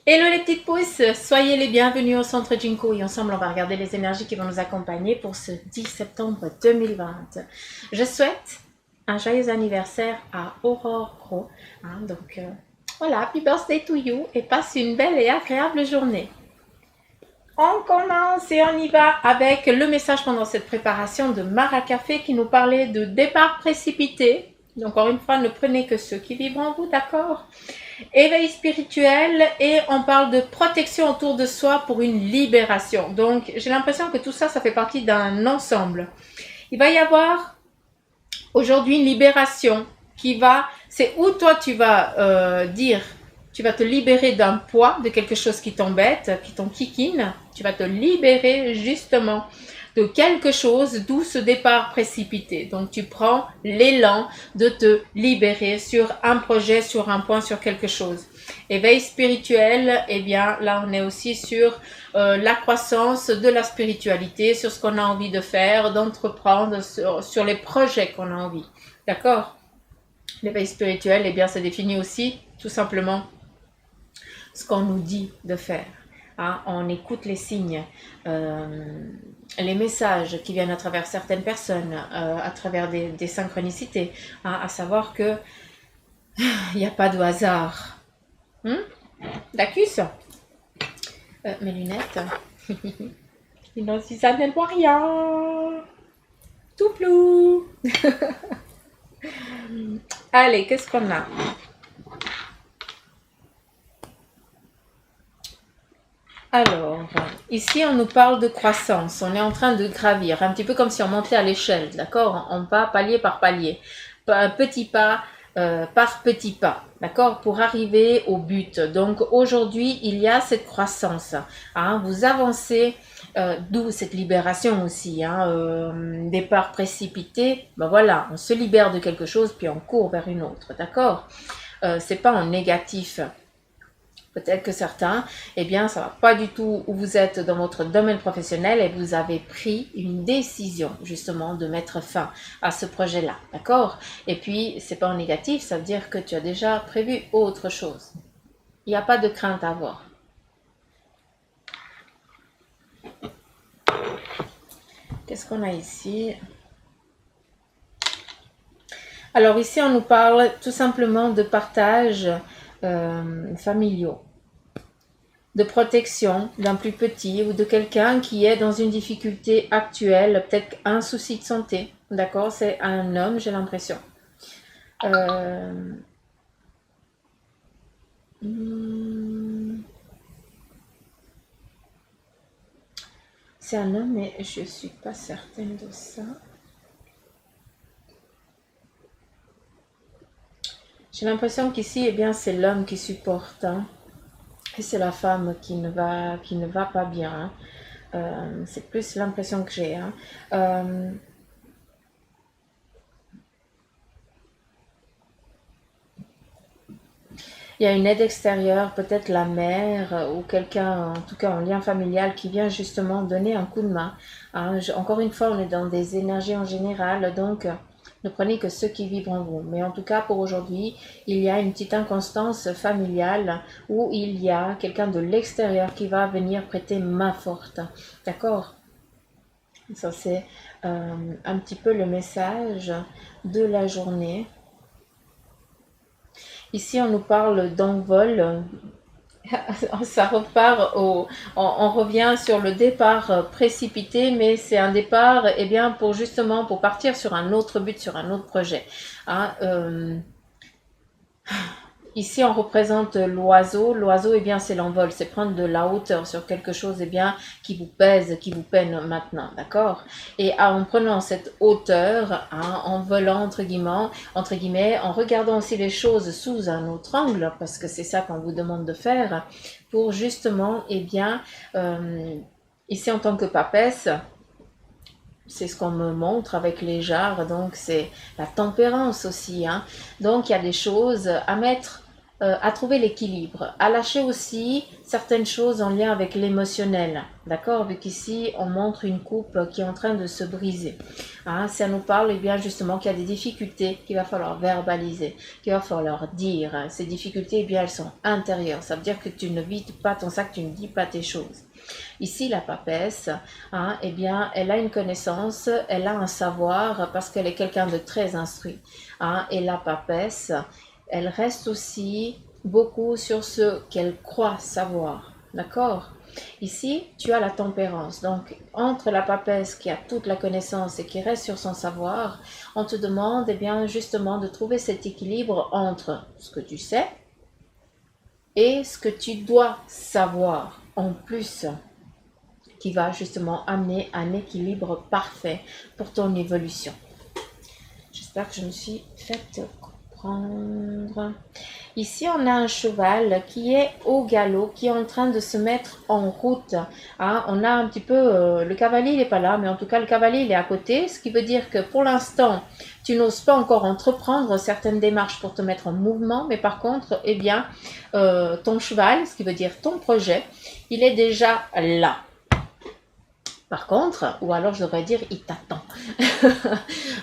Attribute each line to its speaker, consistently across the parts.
Speaker 1: Hello les petites pousses, soyez les bienvenus au centre Jinko et ensemble on va regarder les énergies qui vont nous accompagner pour ce 10 septembre 2020. Je souhaite un joyeux anniversaire à Aurore Gros. Voilà, happy birthday to you et passe une belle et agréable journée. On commence et on y va avec le message pendant cette préparation de Mara Café qui nous parlait de départ précipité. Encore une fois, ne prenez que ceux qui vibrent en vous, d'accord ? Éveil spirituel et on parle de protection autour de soi pour une libération. Donc, j'ai l'impression que tout ça, ça fait partie d'un ensemble. Il va y avoir aujourd'hui une libération qui va... C'est où toi, tu vas dire... Tu vas te libérer d'un poids, de quelque chose qui t'embête, qui t'enquiquine. Tu vas te libérer justement de quelque chose d'où ce départ précipité. Donc, tu prends l'élan de te libérer sur un projet, sur un point, sur quelque chose. Éveil spirituel, eh bien, là, on est aussi sur la croissance de la spiritualité, sur ce qu'on a envie de faire, d'entreprendre, sur les projets qu'on a envie. D'accord ? L'éveil spirituel, eh bien, ça définit aussi, tout simplement, ce qu'on nous dit de faire. Hein, on écoute les signes, les messages qui viennent à travers certaines personnes, à travers des synchronicités, hein, à savoir que il n'y a pas de hasard. Dacus, mes lunettes. Sinon, si ça ne voit rien. Tout flou. Allez, qu'est-ce qu'on a ? Alors, ici, on nous parle de croissance. On est en train de gravir, un petit peu comme si on montait à l'échelle, d'accord ? On va palier par palier, petit pas par petit pas, d'accord ? Pour arriver au but. Donc, aujourd'hui, il y a cette croissance. Hein, vous avancez, d'où cette libération aussi. Départ précipité, ben voilà, on se libère de quelque chose, puis on court vers une autre, d'accord ? C'est pas en négatif. Peut-être que certains, eh bien, ça ne va pas du tout où vous êtes dans votre domaine professionnel et vous avez pris une décision, justement, de mettre fin à ce projet-là, d'accord ? Et puis, c'est pas en négatif, ça veut dire que tu as déjà prévu autre chose. Il n'y a pas de crainte à avoir. Qu'est-ce qu'on a ici ? Alors ici, on nous parle tout simplement de partage familiaux, de protection d'un plus petit ou de quelqu'un qui est dans une difficulté actuelle, peut-être un souci de santé, d'accord ? C'est un homme, j'ai l'impression. C'est un homme, mais je ne suis pas certaine de ça. J'ai l'impression qu'ici, eh bien, c'est l'homme qui supporte, hein, et c'est la femme qui ne va pas bien. C'est plus l'impression que j'ai. Il y a une aide extérieure, peut-être la mère ou quelqu'un, en tout cas en lien familial, qui vient justement donner un coup de main. Hein, encore une fois, on est dans des énergies en général, donc ne prenez que ceux qui vibrent en vous. Mais en tout cas, pour aujourd'hui, il y a une petite inconstance familiale où il y a quelqu'un de l'extérieur qui va venir prêter main forte. D'accord ? Ça, c'est un petit peu le message de la journée. Ici, on nous parle d'envol. Ça repart on revient sur le départ précipité, mais c'est un départ, eh bien, pour partir sur un autre but, sur un autre projet. Ici, on représente l'oiseau. L'oiseau, eh bien, c'est l'envol, c'est prendre de la hauteur sur quelque chose, eh bien, qui vous pèse, qui vous peine maintenant, d'accord ? Et en prenant cette hauteur, en volant, entre guillemets, en regardant aussi les choses sous un autre angle, parce que c'est ça qu'on vous demande de faire, pour justement, eh bien, ici, en tant que papesse, c'est ce qu'on me montre avec les jarres, donc c'est la tempérance aussi. Donc, il y a des choses à mettre à trouver l'équilibre, à lâcher aussi certaines choses en lien avec l'émotionnel, d'accord? Vu qu'ici, on montre une coupe qui est en train de se briser. Hein, ça nous parle eh bien justement qu'il y a des difficultés qu'il va falloir verbaliser, qu'il va falloir dire. Ces difficultés, eh bien, elles sont intérieures. Ça veut dire que tu ne vides pas ton sac, tu ne dis pas tes choses. Ici, la papesse, hein, eh bien, elle a une connaissance, elle a un savoir parce qu'elle est quelqu'un de très instruit. Hein, et la papesse, elle reste aussi beaucoup sur ce qu'elle croit savoir. D'accord? Ici, tu as la tempérance. Donc, entre la papesse qui a toute la connaissance et qui reste sur son savoir, on te demande eh bien, justement de trouver cet équilibre entre ce que tu sais et ce que tu dois savoir en plus, qui va justement amener un équilibre parfait pour ton évolution. J'espère que je me suis faite comprendre. Ici, on a un cheval qui est au galop, qui est en train de se mettre en route. Hein, on a un petit peu... le cavalier, il n'est pas là, mais en tout cas, le cavalier, il est à côté. Ce qui veut dire que pour l'instant, tu n'oses pas encore entreprendre certaines démarches pour te mettre en mouvement. Mais par contre, eh bien, ton cheval, ce qui veut dire ton projet, il est déjà là. Par contre, ou alors je devrais dire, il t'attend.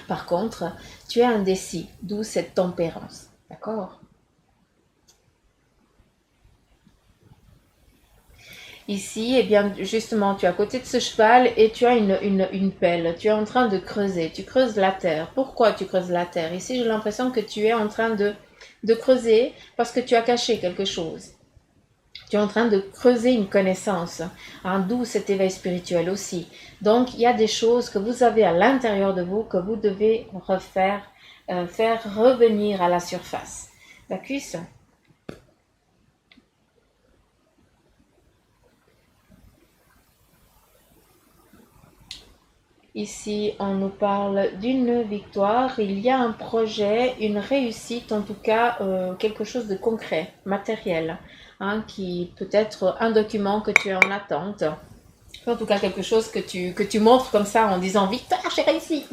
Speaker 1: Par contre, tu es indécis, d'où cette tempérance. D'accord? Ici, eh bien, justement, tu es à côté de ce cheval et tu as une pelle. Tu es en train de creuser. Tu creuses la terre. Pourquoi tu creuses la terre? Ici, j'ai l'impression que tu es en train de creuser parce que tu as caché quelque chose. Tu es en train de creuser une connaissance, hein, d'où cet éveil spirituel aussi. Donc, il y a des choses que vous avez à l'intérieur de vous que vous devez refaire, faire revenir à la surface. D'accord? Ici, on nous parle d'une victoire. Il y a un projet, une réussite, en tout cas, quelque chose de concret, matériel, hein, qui peut être un document que tu es en attente. En tout cas, quelque chose que tu montres comme ça en disant « Victoire, j'ai réussi !»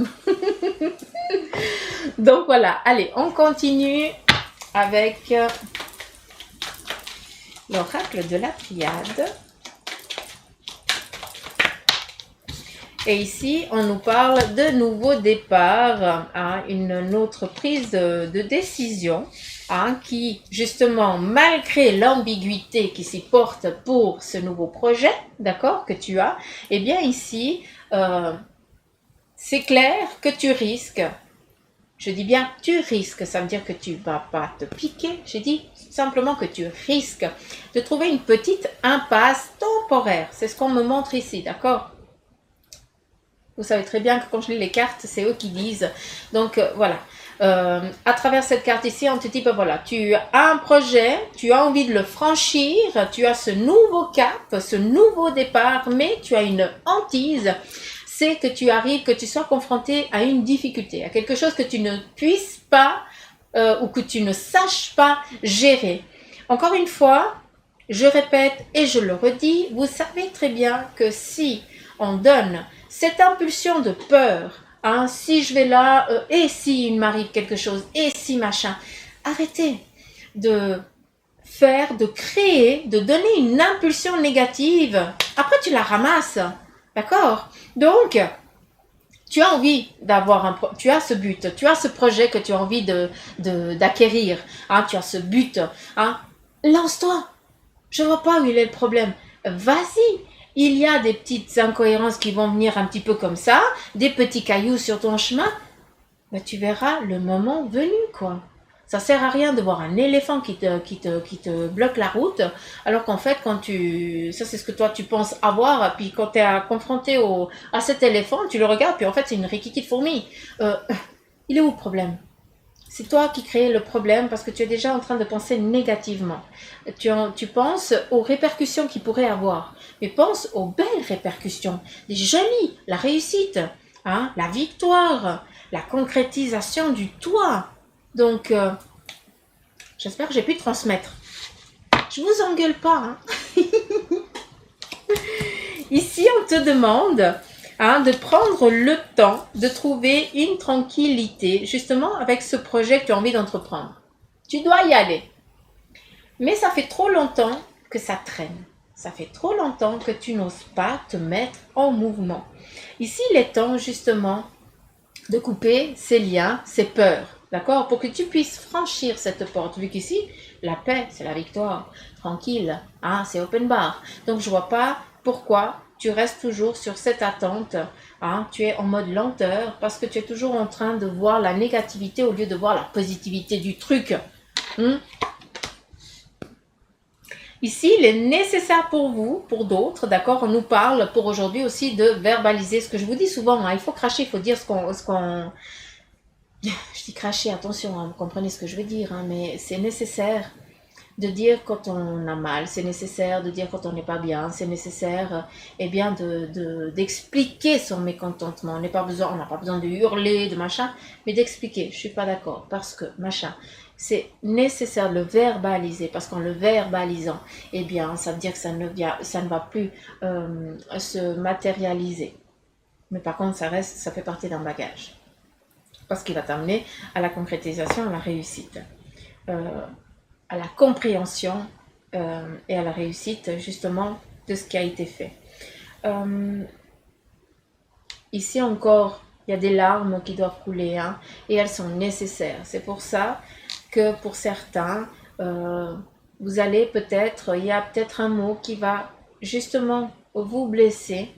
Speaker 1: Donc voilà, allez, on continue avec l'oracle de la Pléiade. Et ici, on nous parle de nouveaux départs, hein, une autre prise de décision, hein, qui, justement, malgré l'ambiguïté qui s'y porte pour ce nouveau projet, d'accord, que tu as, eh bien ici, c'est clair que tu risques, je dis bien tu risques, ça veut dire que tu ne vas pas te piquer, j'ai dit simplement que tu risques de trouver une petite impasse temporaire, c'est ce qu'on me montre ici, d'accord? Vous savez très bien que quand je lis les cartes, c'est eux qui disent. Donc voilà, à travers cette carte ici, on te dit, ben voilà, tu as un projet, tu as envie de le franchir, tu as ce nouveau cap, ce nouveau départ, mais tu as une hantise, c'est que tu arrives, que tu sois confronté à une difficulté, à quelque chose que tu ne puisses pas ou que tu ne saches pas gérer. Encore une fois, je répète et je le redis, vous savez très bien que si on donne cette impulsion de peur, hein, si je vais là, et si il m'arrive quelque chose, et si machin, arrêtez de faire, de créer, de donner une impulsion négative. Après, tu la ramasses, d'accord? Donc, tu as envie d'avoir tu as ce but, tu as ce projet que tu as envie d'acquérir, hein, tu as ce but, hein, lance-toi. Je ne vois pas où il est le problème. Vas-y. Il y a des petites incohérences qui vont venir un petit peu comme ça, des petits cailloux sur ton chemin. Mais tu verras le moment venu, quoi. Ça sert à rien de voir un éléphant qui te bloque la route, alors qu'en fait, ça c'est ce que toi tu penses avoir, puis quand tu es confronté à cet éléphant, tu le regardes, puis en fait c'est une rikiki de fourmi. Il est où le problème? C'est toi qui crée le problème parce que tu es déjà en train de penser négativement. Tu penses aux répercussions qu'il pourrait avoir. Mais pense aux belles répercussions, les jolies, la réussite, hein, la victoire, la concrétisation du toi. Donc, j'espère que j'ai pu transmettre. Je vous engueule pas. Hein. Ici, on te demande... Hein, de prendre le temps de trouver une tranquillité, justement avec ce projet que tu as envie d'entreprendre. Tu dois y aller. Mais ça fait trop longtemps que ça traîne. Ça fait trop longtemps que tu n'oses pas te mettre en mouvement. Ici, il est temps justement de couper ces liens, ces peurs, d'accord? Pour que tu puisses franchir cette porte. Vu qu'ici, la paix, c'est la victoire. Tranquille, hein, c'est open bar. Donc, je vois pas pourquoi tu restes toujours sur cette attente. Hein, tu es en mode lenteur parce que tu es toujours en train de voir la négativité au lieu de voir la positivité du truc. Ici, il est nécessaire pour vous, pour d'autres, d'accord, on nous parle pour aujourd'hui aussi de verbaliser ce que je vous dis souvent, hein, il faut cracher, il faut dire ce qu'on... Je dis cracher, attention, hein, vous comprenez ce que je veux dire, hein, mais c'est nécessaire de dire quand on a mal, c'est nécessaire de dire quand on n'est pas bien, c'est nécessaire bien d'expliquer son mécontentement. On n'a pas besoin de hurler, de machin, mais d'expliquer. Je suis pas d'accord parce que machin. C'est nécessaire de le verbaliser parce qu'en le verbalisant, ça veut dire que ça ne va plus se matérialiser. Mais par contre, ça fait partie d'un bagage parce qu'il va t'amener à la concrétisation, à la réussite. À la compréhension et à la réussite justement de ce qui a été fait. Ici encore, il y a des larmes qui doivent couler hein, et elles sont nécessaires. C'est pour ça que pour certains, vous allez peut-être, il y a peut-être un mot qui va justement vous blesser,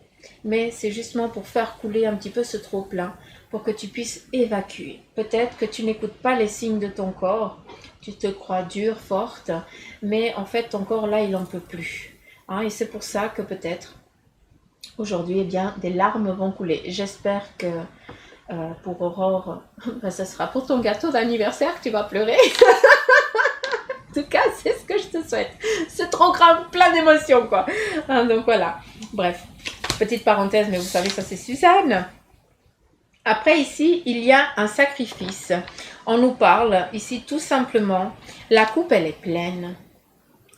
Speaker 1: mais c'est justement pour faire couler un petit peu ce trop-plein, pour que tu puisses évacuer. Peut-être que tu n'écoutes pas les signes de ton corps, tu te crois dure, forte, mais en fait ton corps là il n'en peut plus. Hein, et c'est pour ça que peut-être aujourd'hui des larmes vont couler. J'espère que pour Aurore, ce sera pour ton gâteau d'anniversaire que tu vas pleurer. En tout cas, c'est ce que je te souhaite. C'est trop grave, plein d'émotions quoi. Hein, donc voilà. Bref, petite parenthèse, mais vous savez ça c'est Suzanne. Après ici, il y a un sacrifice. On nous parle ici tout simplement, la coupe elle est pleine.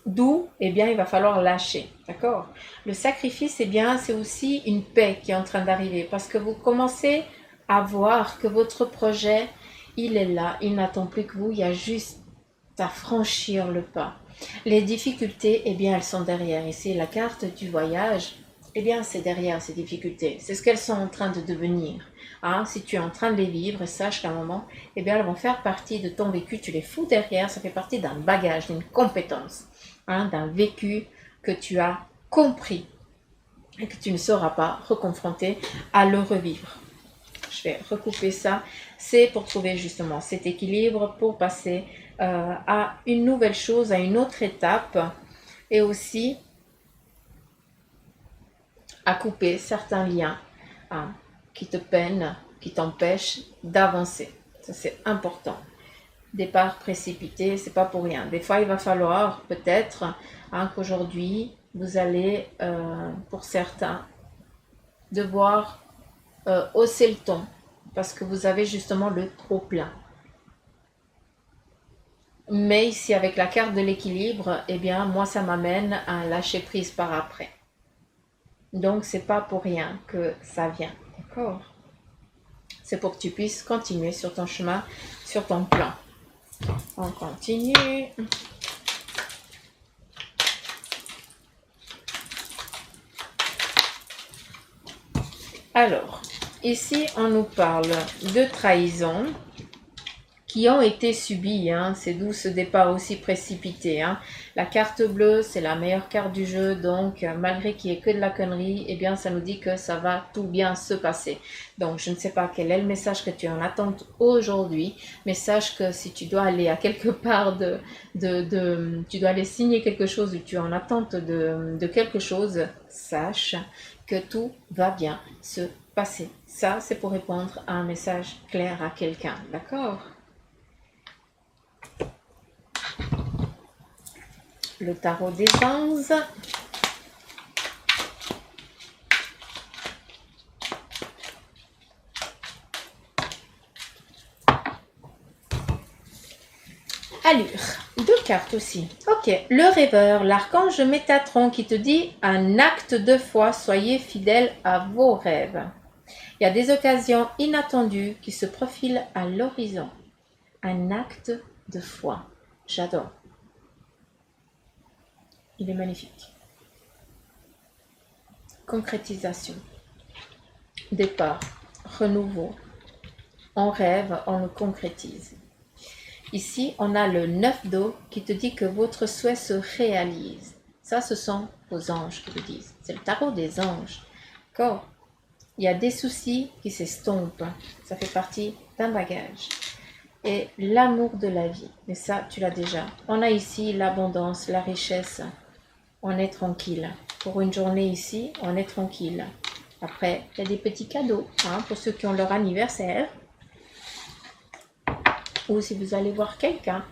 Speaker 1: D'où, il va falloir lâcher, d'accord? Le sacrifice, c'est aussi une paix qui est en train d'arriver parce que vous commencez à voir que votre projet, il est là, il n'attend plus que vous, il y a juste à franchir le pas. Les difficultés, elles sont derrière. Ici, la carte du voyage, c'est derrière ces difficultés. C'est ce qu'elles sont en train de devenir. Hein, si tu es en train de les vivre, sache qu'à un moment, elles vont faire partie de ton vécu. Tu les fous derrière, ça fait partie d'un bagage, d'une compétence, hein, d'un vécu que tu as compris et que tu ne seras pas reconfronté à le revivre. Je vais recouper ça. C'est pour trouver justement cet équilibre, pour passer à une nouvelle chose, à une autre étape et aussi à couper certains liens hein, qui te peinent, qui t'empêchent d'avancer. Ça, c'est important. Départ précipité, c'est pas pour rien. Des fois, il va falloir peut-être hein, qu'aujourd'hui, vous allez, pour certains, devoir hausser le ton parce que vous avez justement le trop plein. Mais ici, avec la carte de l'équilibre, moi, ça m'amène à un lâcher prise par après. Donc, c'est pas pour rien que ça vient, d'accord? C'est pour que tu puisses continuer sur ton chemin, sur ton plan. On continue. Alors, ici, on nous parle de trahison qui ont été subies. Hein. C'est d'où ce départ aussi précipité. Hein. La carte bleue, c'est la meilleure carte du jeu. Donc, malgré qu'il n'y ait que de la connerie, ça nous dit que ça va tout bien se passer. Donc, je ne sais pas quel est le message que tu es en attente aujourd'hui. Mais sache que si tu dois aller à quelque part tu dois aller signer quelque chose ou tu es en attente de quelque chose, sache que tout va bien se passer. Ça, c'est pour répondre à un message clair à quelqu'un. D'accord ? Le tarot des anges. Allure, 2 cartes aussi. Ok, le rêveur, l'archange Métatron qui te dit un acte de foi, soyez fidèles à vos rêves. Il y a des occasions inattendues qui se profilent à l'horizon. Un acte de foi. J'adore. Il est magnifique. Concrétisation. Départ. Renouveau. On rêve, on le concrétise. Ici, on a le 9 d'eau qui te dit que votre souhait se réalise. Ça, ce sont vos anges qui le disent. C'est le tarot des anges. D'accord? Il y a des soucis qui s'estompent. Ça fait partie d'un bagage. Et l'amour de la vie. Mais ça, tu l'as déjà. On a ici l'abondance, la richesse. On est tranquille. Pour une journée ici, on est tranquille. Après, il y a des petits cadeaux pour ceux qui ont leur anniversaire. Ou si vous allez voir quelqu'un,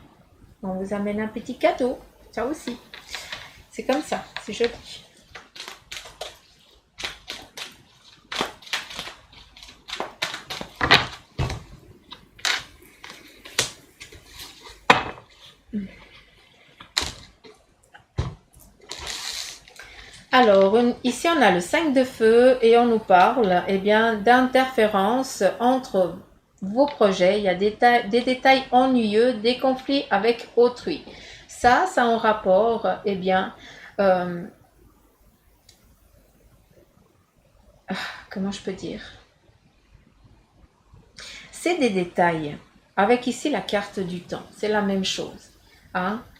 Speaker 1: on vous amène un petit cadeau. Ça aussi. C'est comme ça. C'est joli. Alors, ici on a le 5 de feu et on nous parle d'interférence entre vos projets. Il y a des détails ennuyeux, des conflits avec autrui. Ça a un rapport, comment je peux dire? C'est des détails. Avec ici la carte du temps, c'est la même chose.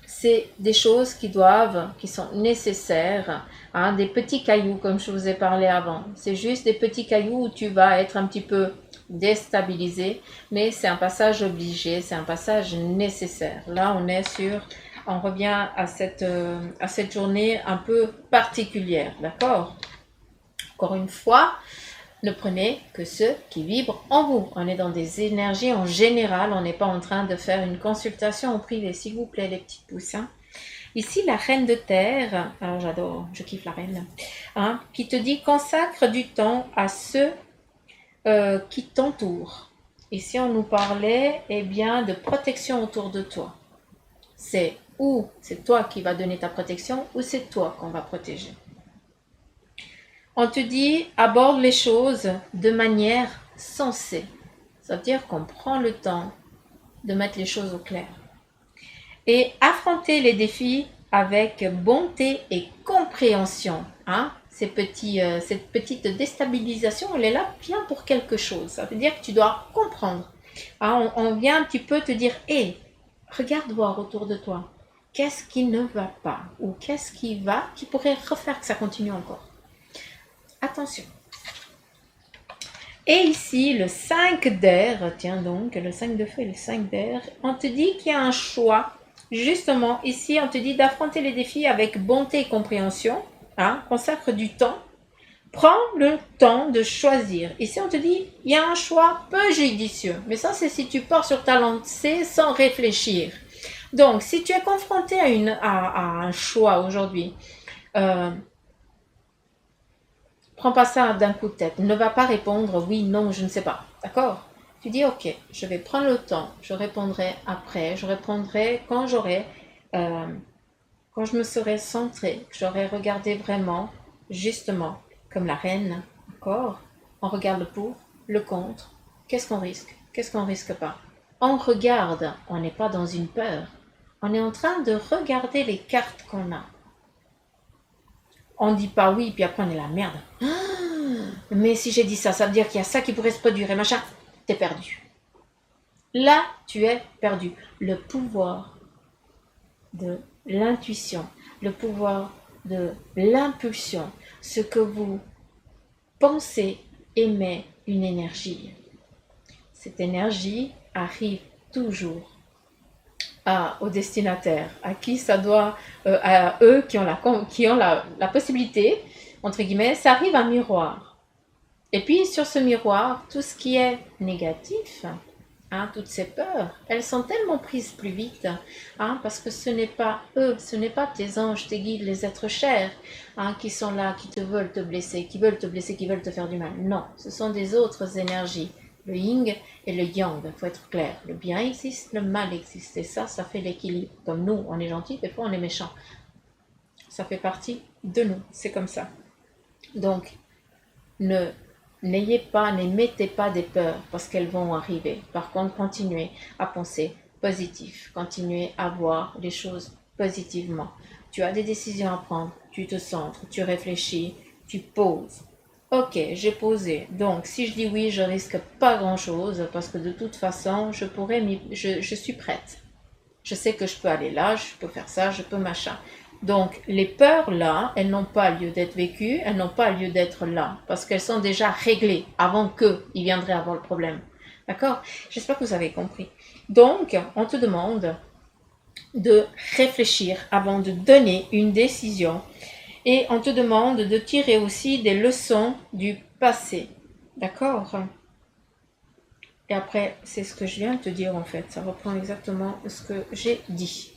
Speaker 1: C'est des choses qui sont nécessaires, des petits cailloux comme je vous ai parlé avant. C'est juste des petits cailloux où tu vas être un petit peu déstabilisé, mais c'est un passage obligé, c'est un passage nécessaire. Là, on revient à cette journée un peu particulière, d'accord? Encore une fois, ne prenez que ceux qui vibrent en vous. On est dans des énergies en général. On n'est pas en train de faire une consultation en privé, s'il vous plaît, les petits pouces. Ici, la reine de terre, alors j'adore, je kiffe la reine, qui te dit consacre du temps à ceux qui t'entourent. Ici, on nous parlait de protection autour de toi. C'est toi qui vas donner ta protection ou c'est toi qu'on va protéger. On te dit, aborde les choses de manière sensée. Ça veut dire qu'on prend le temps de mettre les choses au clair. Et affronter les défis avec bonté et compréhension. Cette petite déstabilisation, elle est là bien pour quelque chose. Ça veut dire que tu dois comprendre. On vient un petit peu te dire, regarde voir autour de toi. Qu'est-ce qui ne va pas? Ou qu'est-ce qui pourrait refaire que ça continue encore? Attention. Et ici, le 5 d'air, tiens donc, le 5 de feu et le 5 d'air, on te dit qu'il y a un choix. Justement, ici, on te dit d'affronter les défis avec bonté et compréhension. Consacre du temps. Prends le temps de choisir. Ici, on te dit, il y a un choix peu judicieux. Mais ça, c'est si tu pars sur ta lancée sans réfléchir. Donc, si tu es confronté à un choix aujourd'hui, prends pas ça d'un coup de tête. Ne va pas répondre oui, non, je ne sais pas. D'accord? Tu dis ok, je vais prendre le temps. Je répondrai après. Je répondrai quand quand je me serai centrée, que j'aurai regardé vraiment, justement, comme la reine. D'accord? On regarde le pour, le contre. Qu'est-ce qu'on risque? Qu'est-ce qu'on risque pas? On regarde. On n'est pas dans une peur. On est en train de regarder les cartes qu'on a. On dit pas oui, puis après on est la merde. Mais si j'ai dit ça, ça veut dire qu'il y a ça qui pourrait se produire et machin. T'es perdu. Là, tu es perdu. Le pouvoir de l'intuition, le pouvoir de l'impulsion, ce que vous pensez émet une énergie. Cette énergie arrive toujours au destinataire, à qui ça doit, à eux qui ont la possibilité, entre guillemets, ça arrive un miroir. Et puis sur ce miroir, tout ce qui est négatif, toutes ces peurs, elles sont tellement prises plus vite, parce que ce n'est pas eux, ce n'est pas tes anges, tes guides, les êtres chers, qui sont là, qui veulent te blesser, qui veulent te faire du mal. Non, ce sont des autres énergies. Le yin et le yang, il faut être clair. Le bien existe, le mal existe. Et ça fait l'équilibre. Comme nous, on est gentil, des fois on est méchant. Ça fait partie de nous. C'est comme ça. Donc, n'émettez pas des peurs parce qu'elles vont arriver. Par contre, continuez à penser positif. Continuez à voir les choses positivement. tu as des décisions à prendre, tu te centres, tu réfléchis, tu poses. Ok, j'ai posé. Donc, si je dis oui, je risque pas grand-chose parce que de toute façon, je suis prête. Je sais que je peux aller là, je peux faire ça, je peux machin. Donc, les peurs là, elles n'ont pas lieu d'être vécues, elles n'ont pas lieu d'être là parce qu'elles sont déjà réglées avant qu'ils viendraient avoir le problème. D'accord? J'espère que vous avez compris. Donc, on te demande de réfléchir avant de donner une décision et on te demande de tirer aussi des leçons du passé. D'accord? Et après, c'est ce que je viens de te dire en fait. Ça reprend exactement ce que j'ai dit.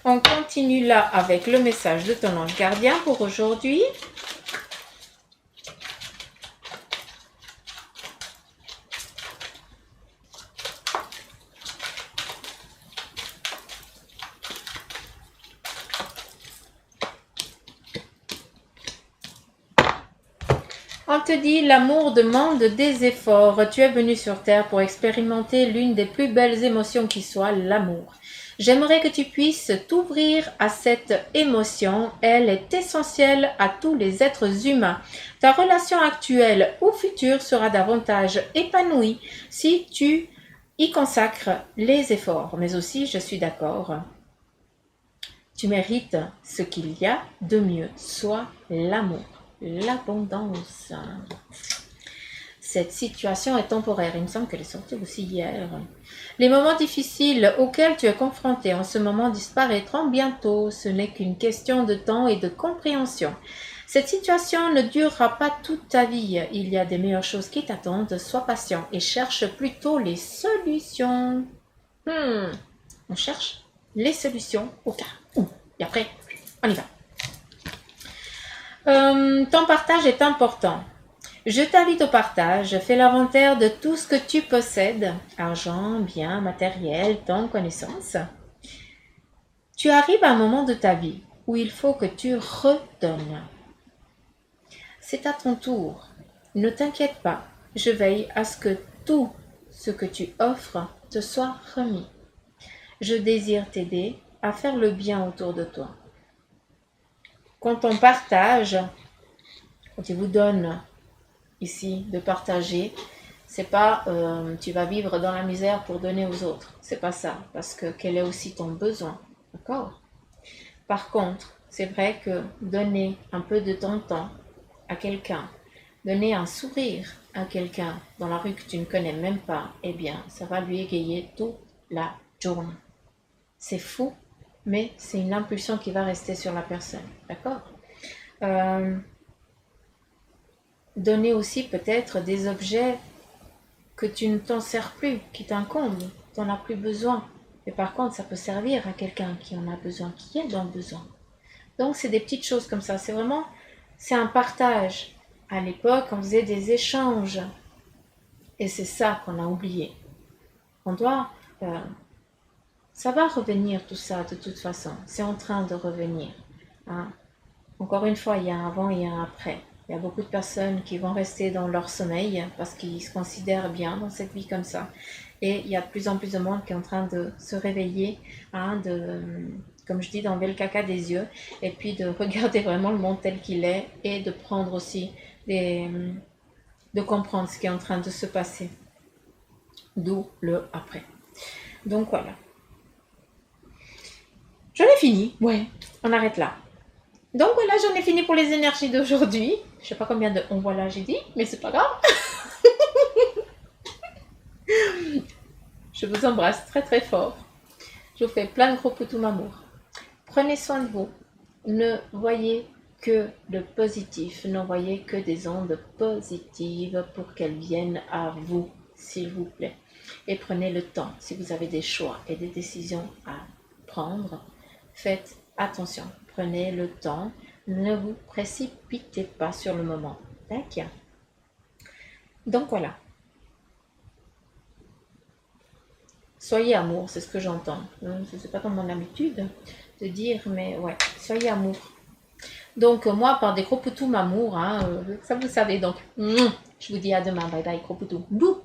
Speaker 1: On continue là avec le message de ton ange gardien pour aujourd'hui. On te dit, l'amour demande des efforts. Tu es venu sur Terre pour expérimenter l'une des plus belles émotions qui soit, l'amour. J'aimerais que tu puisses t'ouvrir à cette émotion. Elle est essentielle à tous les êtres humains. Ta relation actuelle ou future sera davantage épanouie si tu y consacres les efforts. Mais aussi, je suis d'accord, tu mérites ce qu'il y a de mieux, soit l'amour. L'abondance. Cette situation est temporaire. Il me semble qu'elle est sortie aussi hier. Les moments difficiles auxquels tu es confronté en ce moment disparaîtront bientôt. Ce n'est qu'une question de temps et de compréhension. Cette situation ne durera pas toute ta vie. Il y a des meilleures choses qui t'attendent. Sois patient et cherche plutôt les solutions. On cherche les solutions au cas où. Et après, on y va. Ton partage est important. Je t'invite au partage. Fais l'inventaire de tout ce que tu possèdes. Argent, biens, matériel, temps, connaissances. Tu arrives à un moment de ta vie où il faut que tu redonnes. C'est à ton tour. Ne t'inquiète pas. Je veille à ce que tout ce que tu offres te soit remis. Je désire t'aider à faire le bien autour de toi. Quand on partage, quand il vous donne ici de partager, c'est pas tu vas vivre dans la misère pour donner aux autres, c'est pas ça, parce que quel est aussi ton besoin, d'accord? Par contre, c'est vrai que donner un peu de ton temps à quelqu'un, donner un sourire à quelqu'un dans la rue que tu ne connais même pas, eh bien, ça va lui égayer toute la journée. C'est fou, mais c'est une impulsion qui va rester sur la personne, d'accord? Donner aussi peut-être des objets que tu ne t'en sers plus, qui t'incombent, tu n'en as plus besoin. Mais par contre, ça peut servir à quelqu'un qui en a besoin, qui est dans le besoin. Donc, c'est des petites choses comme ça. C'est un partage. À l'époque, on faisait des échanges. Et c'est ça qu'on a oublié. On doit... ça va revenir tout ça de toute façon. C'est en train de revenir. Hein. Encore une fois, il y a un avant et un après. Il y a beaucoup de personnes qui vont rester dans leur sommeil parce qu'ils se considèrent bien dans cette vie comme ça. Et il y a de plus en plus de monde qui est en train de se réveiller, hein, comme je dis, d'enlever le caca des yeux et puis de regarder vraiment le monde tel qu'il est et de prendre aussi de comprendre ce qui est en train de se passer. D'où le après. Donc voilà. J'en ai fini. Ouais, on arrête là. Donc voilà, j'en ai fini pour les énergies d'aujourd'hui. Je sais pas combien de on voilà j'ai dit, mais c'est pas grave. Je vous embrasse très très fort. Je vous fais plein de gros poutous amour. Prenez soin de vous. Ne voyez que le positif. Ne voyez que des ondes positives pour qu'elles viennent à vous, s'il vous plaît. Et prenez le temps. Si vous avez des choix et des décisions à prendre, faites attention. Prenez le temps. Ne vous précipitez pas sur le moment. D'accord. Donc voilà. Soyez amour, c'est ce que j'entends. Je ne sais pas comme mon habitude de dire, mais ouais, soyez amour. Donc moi, par des gros poutous amour, hein, ça vous savez. Donc, je vous dis à demain. Bye bye, gros poutous. Bouh.